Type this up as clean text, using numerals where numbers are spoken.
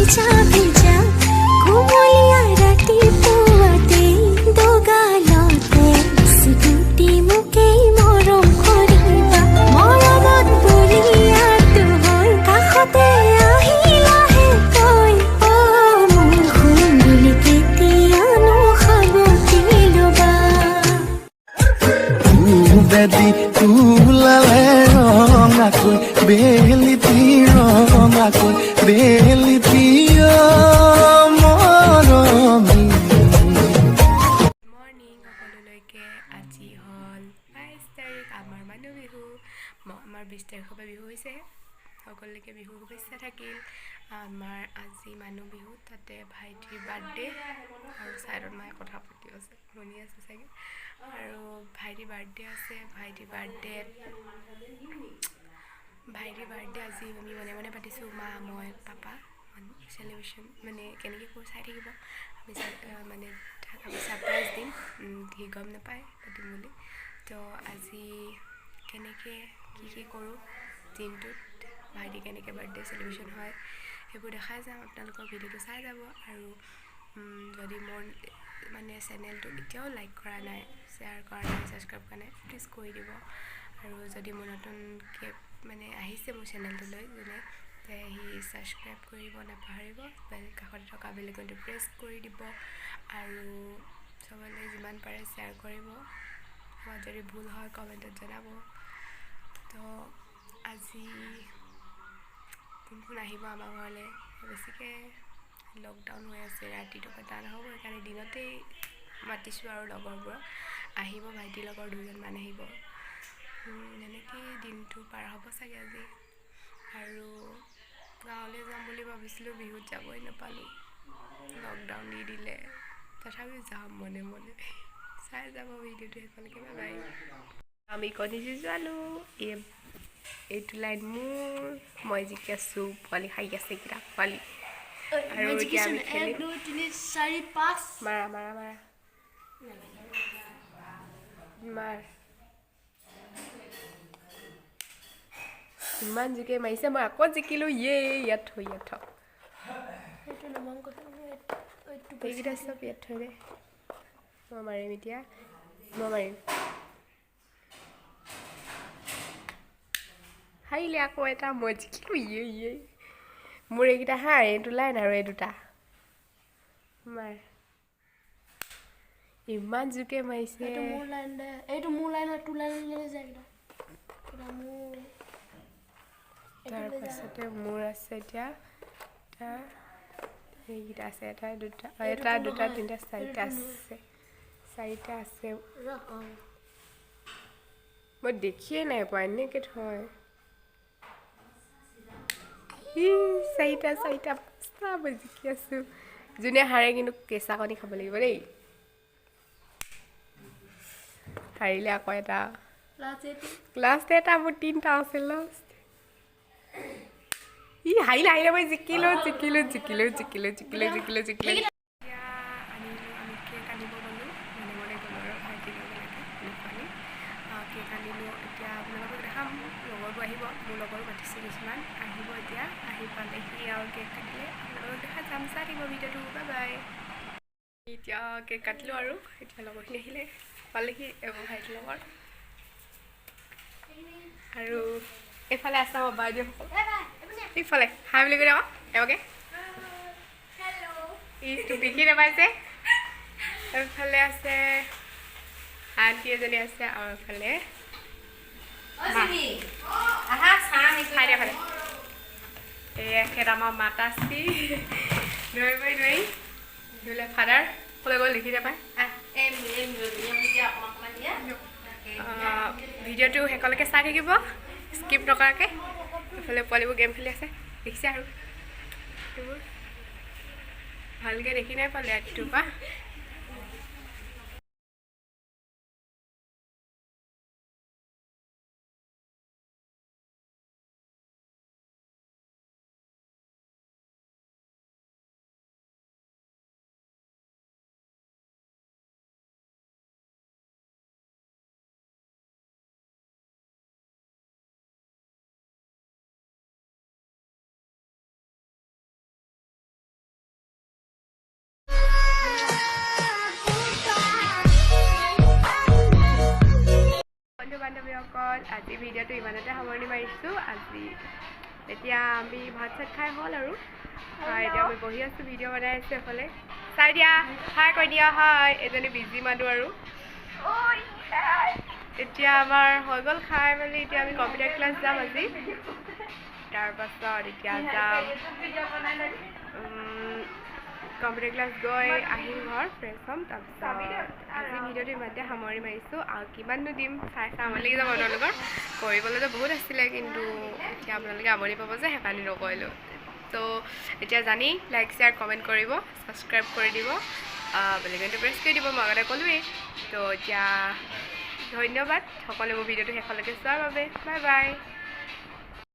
ভিজা ভিজা কোমলীয়া ৰাতিপুৱাতে দোগালতে চিকুটি মোকেই মৰম কৰিবা মৰমত বুঢ়িয়াটো হৈ কাষতে আহিলাহে কৈ মোৰ সুন্দৰী কেতিয়ানো সাৱটি ল'বা বেদি তুলালে ৰঙাকৈ বেলিতি ৰঙাকৈ বেলিতি মৰমী মৰ্ণিং সকলোলৈকে আজি হ'ল 22 তাৰিখ আমাৰ মানুহ বিহু আমাৰ 20 তাৰিখৰ পৰা বিহু হৈছে সকলোলৈকে বিহু শুভেচ্ছা থাকিল আমাৰ আজি মানুহ বিহু তাতে ভাইটিৰ বাৰ্থডে আৰু চাইডত মায়ে কথা পাতি আছে শুনি আছে চাগে আৰু ভাইটিৰ বাৰ্থডে আছে ভাইটিৰ বাৰ্থডে আজি আমি মনে পাতিছোঁ মা মই পাপা চেলিব্ৰেশ্যন মানে কেনেকৈ কৰোঁ চাই থাকিব আমি ছাৰপ্ৰাইজ দিম সি গম নাপায় পাতিম বুলি তো আজি কেনেকৈ কি কৰোঁ দিনটোত ভাইটি কেনেকৈ বাৰ্থডে চেলিব্ৰেশ্যন হয় সেইবোৰ দেখাই যাম আপোনালোকৰ ভিডিঅ'টো চাই যাব আৰু যদি মোৰ মানে চেনেলটো এতিয়াও লাইক কৰা নাই শ্বেয়াৰ কৰা নাই ছাবস্ক্ৰাইব কৰা নাই প্লিজ কৰি দিব আৰু যদি মোৰ নতুনকৈ মানে আহিছে মোৰ চেনেলটোলৈ যোনে সি ছাবস্ক্ৰাইব কৰিব নাপাহৰিব কাষতে থকা বেল আইকনটো প্ৰেছ কৰি দিব আৰু চবলৈ যিমান পাৰে শ্বেয়াৰ কৰিব যদি ভুল হয় কমেণ্টত জনাব তো আজি কোন কোন আহিব আমাৰ ঘৰলৈ বেছিকৈ লকডাউন হৈ আছে ৰাতিটো পতা নহ'ব সেইকাৰণে দিনতেই মাতিছোঁ আৰু লগৰবোৰক আহিব ভাইটিৰ লগৰ দুজনমান আহিব এনেকৈ দিনটো পাৰ হ'ব চাগে আজি আৰু গাঁৱলৈ যাম বুলি ভাবিছিলোঁ বিহুত যাবই নাপালোঁ লকডাউন দি দিলে তথাপিও যাম মনে মনে চাই যাব ভিডিঅ'টো সেইফালেকে বাই আমি কণী যুঁজালোঁ এইটো লাইন মোৰ মই জিকি আছোঁ পোৱালি খাই আছে কেইটা পোৱালি আৰু এতিয়া আমি খেলিম 1 2 3 4 5 মাৰা মাৰা মাৰা মাৰ ইমান জিকে মাৰিছে মই আকৌ জিকিলোঁ ইয়াত থৈ এইকেইটা চব ইয়াত থৈ দে মই মাৰিম এতিয়া মই মাৰিম হাৰিলে আকৌ এটা মই জিকিলোঁ মোৰ এইকেইটা এইটো লাইন আৰু এই দুটা মাৰ ইমান জোকে মাৰিছে তাৰপাছতে মোৰ আছে এতিয়া এইকেইটা আছে এটা দুটা তিনিটা চাৰিটা আছে মই দেখিয়ে নাই পোৱা এনেকৈ থয় চাৰিটা পাঁচটা মই জিকি আছোঁ যোনে হাৰে কিন্তু কেঁচা কণী খাব লাগিব দেই হাৰিলে আকৌ এটা লাষ্ট এটা মোৰ 3টা আছে লাষ্ট হাৰিলে মই জিকিলোঁ এতিয়া আমি কেক আনিব গ'লোঁ মনে গ'লোঁ আৰু ভাইটিৰ লগলৈকে কেক আনিলোঁ এতিয়া আপোনালোকক দেখাম লগৰবোৰ আহিব মোৰ লগৰো মাতিছে কিছুমান আহিব এতিয়া আহি পালেহি আৰু কেক কাটিলে আপোনালোকক দেখা যাম চাই থাকিব ভিডিঅ'টো বাই বাই এতিয়া কেক কাটিলোঁ আৰু এতিয়া লগৰখিনি আহিলে পালেহি ভাইটিৰ লগৰ আৰু এইফালে আছে আমাৰ বাইদেউসকল ইফালে হাই বুলি কৈ আকৌ এওঁকে ইটো দেখি নাপাইছে এইফালে আছে আণ্টি এজনী আছে আৰু এইফালে এখেত আমাৰ মাতাশ্ৰী নোৱাৰি বোলে ফাদাৰ ক'লৈ গ'ল লিখি নাপায় ভিডিঅ'টো শেষলৈকে চাই থাকিব স্কিপ নকৰাকৈ এইফালে পোৱালিবোৰ গেম খেলি আছে দেখিছে আৰু সেইবোৰ ভালকৈ দেখি নাই পালে ৰাতিটোৰ পৰা বান্ধৱীসকল আজি ভিডিঅ'টো ইমানতে সামৰণি মাৰিছোঁ আজি এতিয়া আমি ভাত চাত খাই হ'ল আৰু এতিয়া আমি বহি আছোঁ ভিডিঅ' বনাই আছোঁ এফালে চাই দিয়া হাই কৈ দিয়া হাই এজনী বিজি মানুহ আৰু এতিয়া আমাৰ হৈ গ'ল খাই মেলি এতিয়া আমি কম্পিউটাৰ ক্লাছ যাম আজি তাৰপাছত এতিয়া যাম কম্পিউটাৰ ক্লাছ গৈ আহিম ঘৰ ফ্ৰেছ হ'ম তাৰপিছত আজি ভিডিঅ'টো ইমানতে সামৰি মাৰিছোঁ আৰু কিমাননো দিম চাই আমনি লাগি যাব আপোনালোকৰ কৰিবলৈতো বহুত আছিলে কিন্তু এতিয়া আপোনালোকে আমনি পাব যে সেইকাৰণে নকৰিলোঁ তো এতিয়া জানি লাইক শ্বেয়াৰ কমেণ্ট কৰিব ছাবস্ক্ৰাইব কৰি দিব বেলেগটো প্ৰেছ কৰি দিব মই আগতে ক'লোৱেই তো এতিয়া ধন্যবাদ সকলোৱে মোৰ ভিডিঅ'টো শেষলৈকে চোৱাৰ বাবে বাই বাই